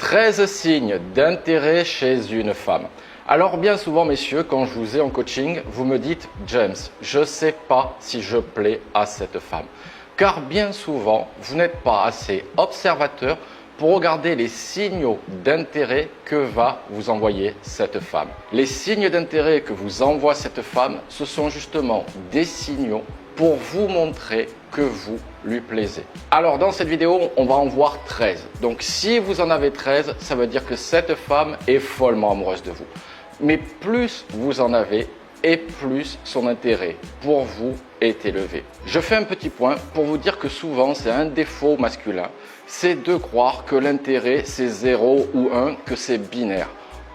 13 signes d'intérêt chez une femme. Alors bien souvent messieurs, quand je vous ai en coaching, vous me dites « James, je ne sais pas si je plais à cette femme ». Car bien souvent, vous n'êtes pas assez observateur pour regarder les signaux d'intérêt que va vous envoyer cette femme. Les signes d'intérêt que vous envoie cette femme, ce sont justement des signaux pour vous montrer que vous lui plaisez. Alors dans cette vidéo, on va en voir 13. Donc si vous en avez 13, ça veut dire que cette femme est follement amoureuse de vous. Mais plus vous en avez, et plus son intérêt pour vous est élevé. Je fais un petit point pour vous dire que souvent c'est un défaut masculin, c'est de croire que l'intérêt c'est 0 ou 1, que c'est binaire.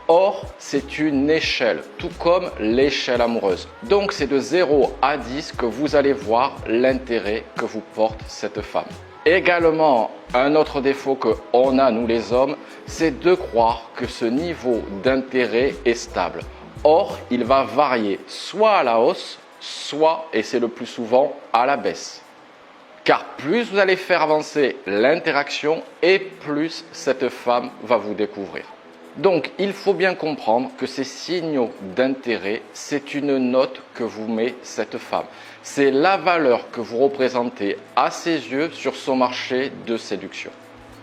Or, c'est une échelle, tout comme l'échelle amoureuse. Donc c'est de 0 à 10 que vous allez voir l'intérêt que vous porte cette femme. Également, un autre défaut qu'on a nous les hommes, c'est de croire que ce niveau d'intérêt est stable. Or, il va varier soit à la hausse, soit, et c'est le plus souvent, à la baisse. Car plus vous allez faire avancer l'interaction et plus cette femme va vous découvrir. Donc, il faut bien comprendre que ces signaux d'intérêt, c'est une note que vous met cette femme. C'est la valeur que vous représentez à ses yeux sur son marché de séduction.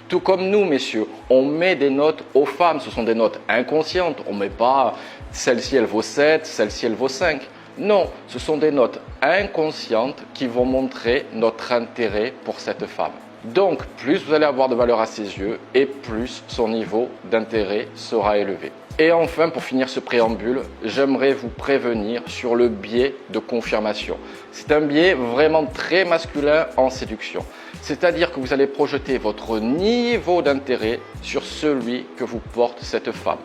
Tout comme nous, messieurs, on met des notes aux femmes, ce sont des notes inconscientes. On ne met pas celle-ci elle vaut 7, celle-ci elle vaut 5. Non, ce sont des notes inconscientes qui vont montrer notre intérêt pour cette femme. Donc, plus vous allez avoir de valeur à ses yeux et plus son niveau d'intérêt sera élevé. Et enfin, pour finir ce préambule, j'aimerais vous prévenir sur le biais de confirmation. C'est un biais vraiment très masculin en séduction. C'est-à-dire que vous allez projeter votre niveau d'intérêt sur celui que vous porte cette femme.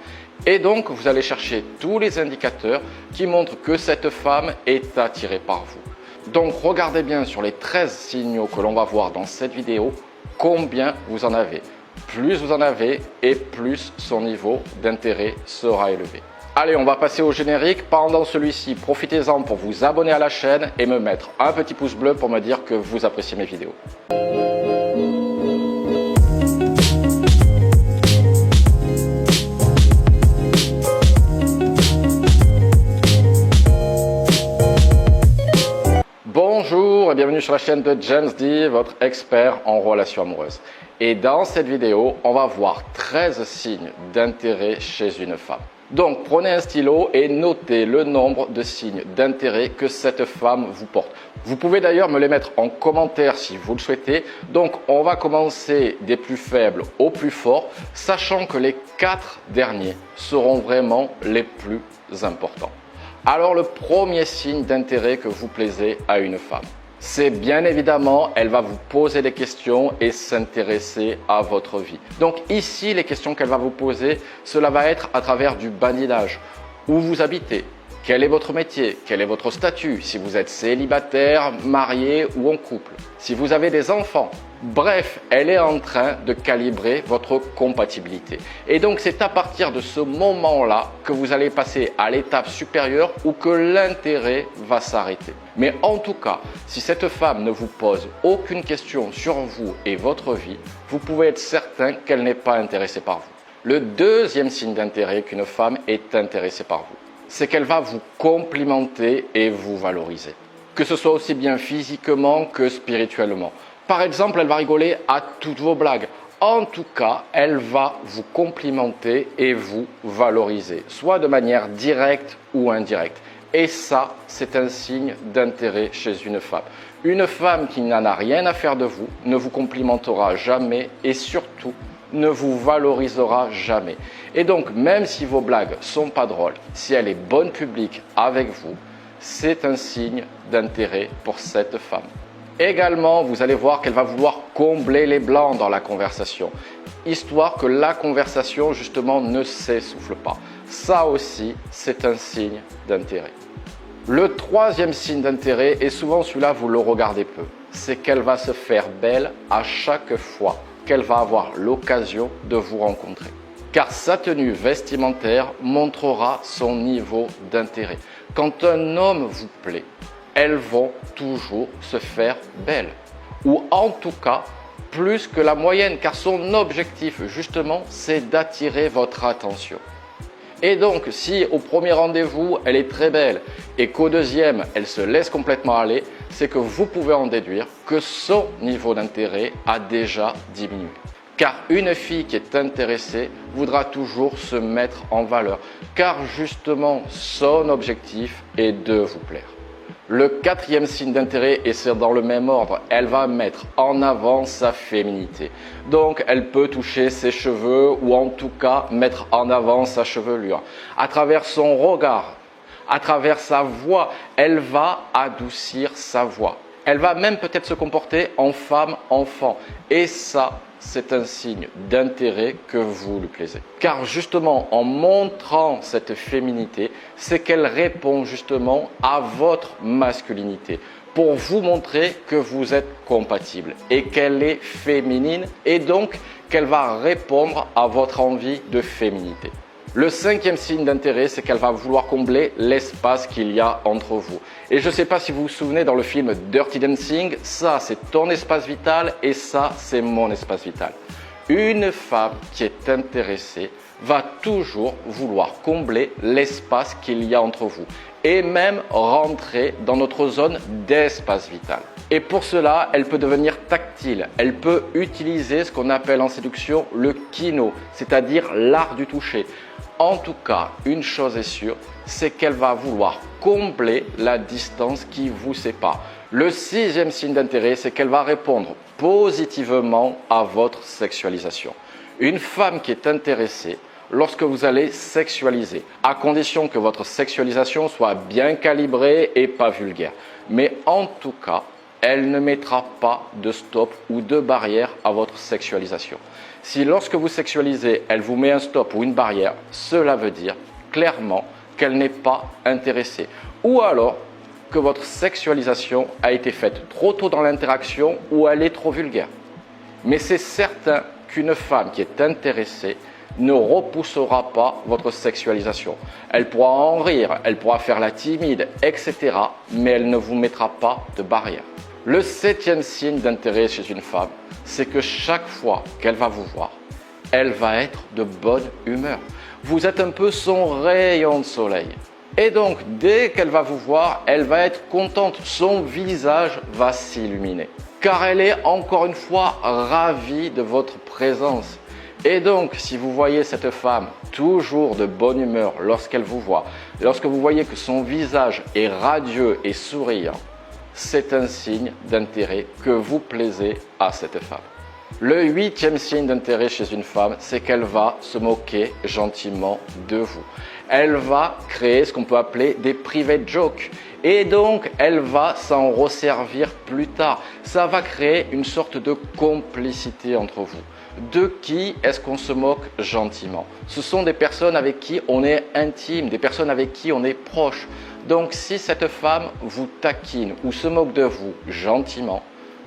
Et donc, vous allez chercher tous les indicateurs qui montrent que cette femme est attirée par vous. Donc, regardez bien sur les 13 signaux que l'on va voir dans cette vidéo, combien vous en avez. Plus vous en avez et plus son niveau d'intérêt sera élevé. Allez, on va passer au générique. Pendant celui-ci, profitez-en pour vous abonner à la chaîne et me mettre un petit pouce bleu pour me dire que vous appréciez mes vidéos. Bonjour et bienvenue sur la chaîne de James D, votre expert en relations amoureuses. Et dans cette vidéo, on va voir 13 signes d'intérêt chez une femme. Donc prenez un stylo et notez le nombre de signes d'intérêt que cette femme vous porte. Vous pouvez d'ailleurs me les mettre en commentaire si vous le souhaitez. Donc on va commencer des plus faibles aux plus forts, sachant que les 4 derniers seront vraiment les plus importants. Alors le premier signe d'intérêt que vous plaisez à une femme, c'est bien évidemment, elle va vous poser des questions et s'intéresser à votre vie. Donc ici, les questions qu'elle va vous poser, cela va être à travers du badinage. Où vous habitez? Quel est votre métier? Quel est votre statut? Si vous êtes célibataire, marié ou en couple? Si vous avez des enfants? Bref, elle est en train de calibrer votre compatibilité. Et donc, c'est à partir de ce moment-là que vous allez passer à l'étape supérieure où que l'intérêt va s'arrêter. Mais en tout cas, si cette femme ne vous pose aucune question sur vous et votre vie, vous pouvez être certain qu'elle n'est pas intéressée par vous. Le deuxième signe d'intérêt qu'une femme est intéressée par vous, c'est qu'elle va vous complimenter et vous valoriser. Que ce soit aussi bien physiquement que spirituellement. Par exemple, elle va rigoler à toutes vos blagues. En tout cas, elle va vous complimenter et vous valoriser, soit de manière directe ou indirecte. Et ça, c'est un signe d'intérêt chez une femme. Une femme qui n'en a rien à faire de vous ne vous complimentera jamais et surtout ne vous valorisera jamais. Et donc, même si vos blagues sont pas drôles, si elle est bonne publique avec vous, c'est un signe d'intérêt pour cette femme. Également, vous allez voir qu'elle va vouloir combler les blancs dans la conversation, histoire que la conversation, justement, ne s'essouffle pas. Ça aussi, c'est un signe d'intérêt. Le troisième signe d'intérêt, et souvent celui-là, vous le regardez peu, c'est qu'elle va se faire belle à chaque fois qu'elle va avoir l'occasion de vous rencontrer. Car sa tenue vestimentaire montrera son niveau d'intérêt. Quand un homme vous plaît, elles vont toujours se faire belles. Ou en tout cas, plus que la moyenne, car son objectif, justement, c'est d'attirer votre attention. Et donc, si au premier rendez-vous, elle est très belle et qu'au deuxième, elle se laisse complètement aller, c'est que vous pouvez en déduire que son niveau d'intérêt a déjà diminué. Car une fille qui est intéressée voudra toujours se mettre en valeur, car justement, son objectif est de vous plaire. Le quatrième signe d'intérêt, et c'est dans le même ordre, elle va mettre en avant sa féminité. Donc, elle peut toucher ses cheveux ou en tout cas mettre en avant sa chevelure. À travers son regard, à travers sa voix, elle va adoucir sa voix. Elle va même peut-être se comporter en femme enfant. Et ça, c'est un signe d'intérêt que vous lui plaisez. Car justement, en montrant cette féminité, c'est qu'elle répond justement à votre masculinité pour vous montrer que vous êtes compatible et qu'elle est féminine et donc qu'elle va répondre à votre envie de féminité. Le cinquième signe d'intérêt, c'est qu'elle va vouloir combler l'espace qu'il y a entre vous. Et je ne sais pas si vous vous souvenez dans le film Dirty Dancing, ça c'est ton espace vital et ça c'est mon espace vital. Une femme qui est intéressée va toujours vouloir combler l'espace qu'il y a entre vous et même rentrer dans notre zone d'espace vital. Et pour cela, elle peut devenir tactile. Elle peut utiliser ce qu'on appelle en séduction le kino, c'est-à-dire l'art du toucher. En tout cas, une chose est sûre, c'est qu'elle va vouloir combler la distance qui vous sépare. Le sixième signe d'intérêt, c'est qu'elle va répondre positivement à votre sexualisation. Une femme qui est intéressée, lorsque vous allez sexualiser, à condition que votre sexualisation soit bien calibrée et pas vulgaire. Mais en tout cas, elle ne mettra pas de stop ou de barrière à votre sexualisation. Si lorsque vous sexualisez, elle vous met un stop ou une barrière, cela veut dire clairement qu'elle n'est pas intéressée. Ou alors que votre sexualisation a été faite trop tôt dans l'interaction ou elle est trop vulgaire. Mais c'est certain qu'une femme qui est intéressée ne repoussera pas votre sexualisation. Elle pourra en rire, elle pourra faire la timide, etc. Mais elle ne vous mettra pas de barrière. Le septième signe d'intérêt chez une femme, c'est que chaque fois qu'elle va vous voir, elle va être de bonne humeur. Vous êtes un peu son rayon de soleil. Et donc, dès qu'elle va vous voir, elle va être contente. Son visage va s'illuminer. Car elle est encore une fois ravie de votre présence. Et donc, si vous voyez cette femme toujours de bonne humeur lorsqu'elle vous voit, lorsque vous voyez que son visage est radieux et souriant, c'est un signe d'intérêt que vous plaisez à cette femme. Le huitième signe d'intérêt chez une femme, c'est qu'elle va se moquer gentiment de vous. Elle va créer ce qu'on peut appeler des private jokes. Et donc, elle va s'en resservir plus tard. Ça va créer une sorte de complicité entre vous. De qui est-ce qu'on se moque gentiment? Ce sont des personnes avec qui on est intime, des personnes avec qui on est proche. Donc, si cette femme vous taquine ou se moque de vous gentiment,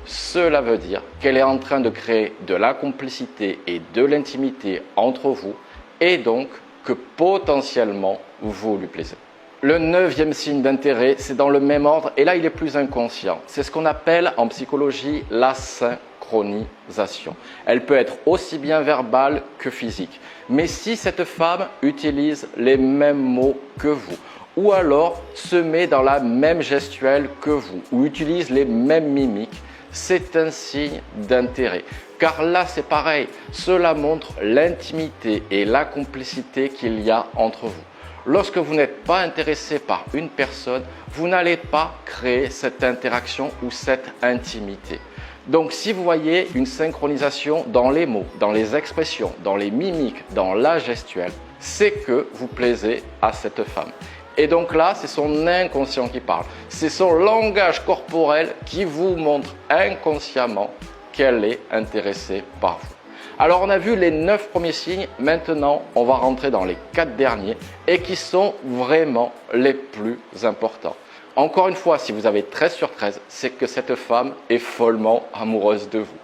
cela veut dire qu'elle est en train de créer de la complicité et de l'intimité entre vous et donc que potentiellement vous lui plaisez. Le neuvième signe d'intérêt, c'est dans le même ordre et là il est plus inconscient. C'est ce qu'on appelle en psychologie la synchronisation. Elle peut être aussi bien verbale que physique. Mais si cette femme utilise les mêmes mots que vous, ou alors se met dans la même gestuelle que vous, ou utilise les mêmes mimiques, c'est un signe d'intérêt. Car là, c'est pareil, cela montre l'intimité et la complicité qu'il y a entre vous. Lorsque vous n'êtes pas intéressé par une personne, vous n'allez pas créer cette interaction ou cette intimité. Donc, si vous voyez une synchronisation dans les mots, dans les expressions, dans les mimiques, dans la gestuelle, c'est que vous plaisez à cette femme. Et donc là, c'est son inconscient qui parle. C'est son langage corporel qui vous montre inconsciemment qu'elle est intéressée par vous. Alors, on a vu les 9 premiers signes. Maintenant, on va rentrer dans les 4 derniers et qui sont vraiment les plus importants. Encore une fois, si vous avez 13 sur 13, c'est que cette femme est follement amoureuse de vous.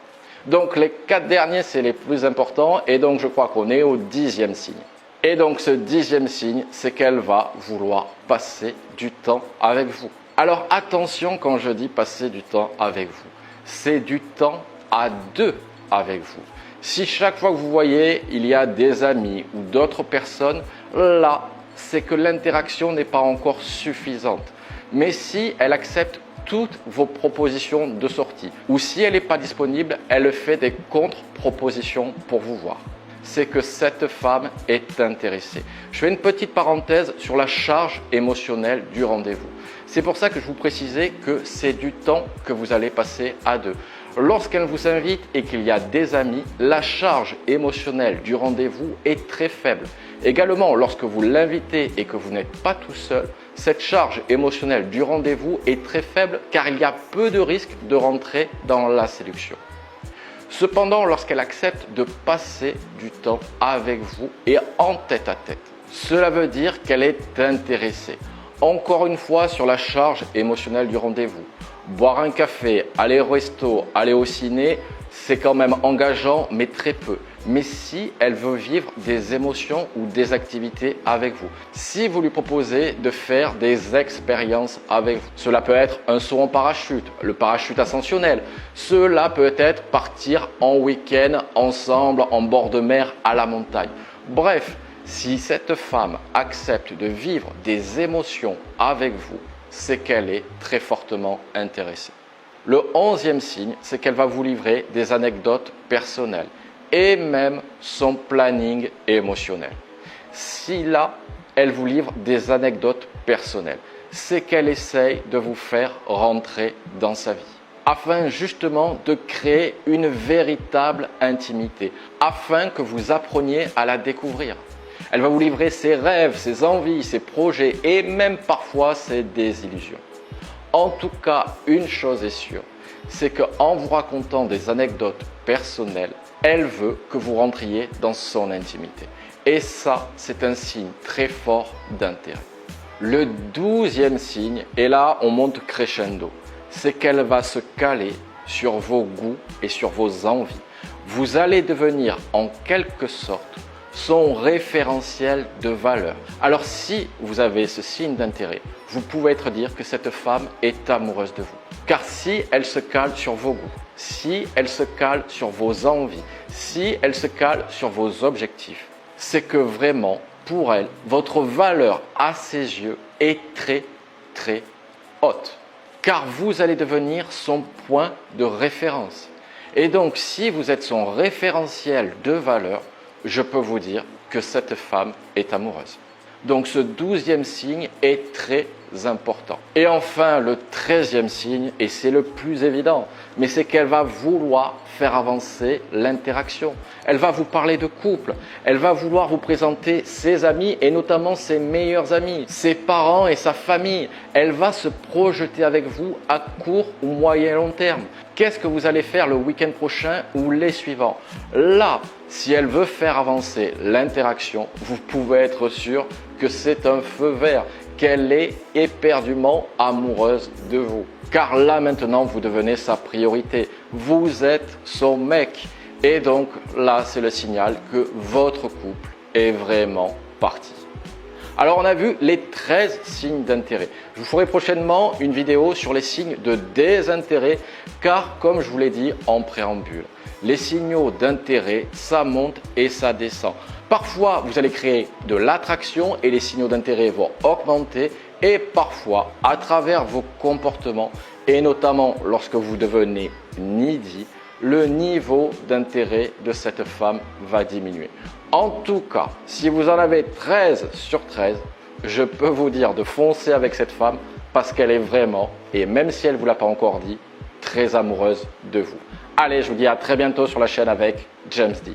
Donc, les 4 derniers, c'est les plus importants et donc je crois qu'on est au 10e signe. Et donc ce 10e signe, c'est qu'elle va vouloir passer du temps avec vous. Alors attention quand je dis passer du temps avec vous, c'est du temps à deux. avec vous. Si chaque fois que vous voyez, il y a des amis ou d'autres personnes, là, c'est que l'interaction n'est pas encore suffisante. Mais si elle accepte toutes vos propositions de sortie, ou si elle n'est pas disponible, elle fait des contre-propositions pour vous voir, c'est que cette femme est intéressée. Je fais une petite parenthèse sur la charge émotionnelle du rendez-vous. C'est pour ça que je vous précisais que c'est du temps que vous allez passer à deux. Lorsqu'elle vous invite et qu'il y a des amis, la charge émotionnelle du rendez-vous est très faible. Également, lorsque vous l'invitez et que vous n'êtes pas tout seul, cette charge émotionnelle du rendez-vous est très faible car il y a peu de risques de rentrer dans la séduction. Cependant, lorsqu'elle accepte de passer du temps avec vous et en tête à tête, cela veut dire qu'elle est intéressée. Encore une fois sur la charge émotionnelle du rendez-vous. Boire un café, aller au resto, aller au ciné, c'est quand même engageant, mais très peu. Mais si elle veut vivre des émotions ou des activités avec vous, si vous lui proposez de faire des expériences avec vous, cela peut être un saut en parachute, le parachute ascensionnel, cela peut être partir en week-end ensemble en bord de mer à la montagne. Bref, si cette femme accepte de vivre des émotions avec vous, c'est qu'elle est très fortement intéressée. Le 11e signe, c'est qu'elle va vous livrer des anecdotes personnelles et même son planning émotionnel. Si là, elle vous livre des anecdotes personnelles, c'est qu'elle essaye de vous faire rentrer dans sa vie, afin justement de créer une véritable intimité, afin que vous appreniez à la découvrir. Elle va vous livrer ses rêves, ses envies, ses projets et même parfois ses désillusions. En tout cas, une chose est sûre, c'est qu'en vous racontant des anecdotes personnelles, elle veut que vous rentriez dans son intimité. Et ça, c'est un signe très fort d'intérêt. Le 12e signe, et là on monte crescendo, c'est qu'elle va se caler sur vos goûts et sur vos envies. Vous allez devenir en quelque sorte son référentiel de valeur. Alors si vous avez ce signe d'intérêt, vous pouvez être dire que cette femme est amoureuse de vous. Car si elle se cale sur vos goûts, si elle se cale sur vos envies, si elle se cale sur vos objectifs, c'est que vraiment, pour elle, votre valeur à ses yeux est très, très haute. Car vous allez devenir son point de référence. Et donc, si vous êtes son référentiel de valeur, je peux vous dire que cette femme est amoureuse. Donc ce 12e signe est très important. Et enfin, le 13e signe, et c'est le plus évident, mais c'est qu'elle va vouloir faire avancer l'interaction. Elle va vous parler de couple, elle va vouloir vous présenter ses amis et notamment ses meilleurs amis, ses parents et sa famille. Elle va se projeter avec vous à court ou moyen long terme. Qu'est-ce que vous allez faire le week-end prochain ou les suivants? Là, si elle veut faire avancer l'interaction, vous pouvez être sûr que c'est un feu vert, qu'elle est éperdument amoureuse de vous. Car là maintenant, vous devenez sa priorité. Vous êtes son mec. Et donc là, c'est le signal que votre couple est vraiment parti. Alors on a vu les 13 signes d'intérêt. Je vous ferai prochainement une vidéo sur les signes de désintérêt car comme je vous l'ai dit en préambule, les signaux d'intérêt, ça monte et ça descend. Parfois, vous allez créer de l'attraction et les signaux d'intérêt vont augmenter et parfois, à travers vos comportements et notamment lorsque vous devenez needy, le niveau d'intérêt de cette femme va diminuer. En tout cas, si vous en avez 13 sur 13, je peux vous dire de foncer avec cette femme parce qu'elle est vraiment, et même si elle ne vous l'a pas encore dit, très amoureuse de vous. Allez, je vous dis à très bientôt sur la chaîne avec James D.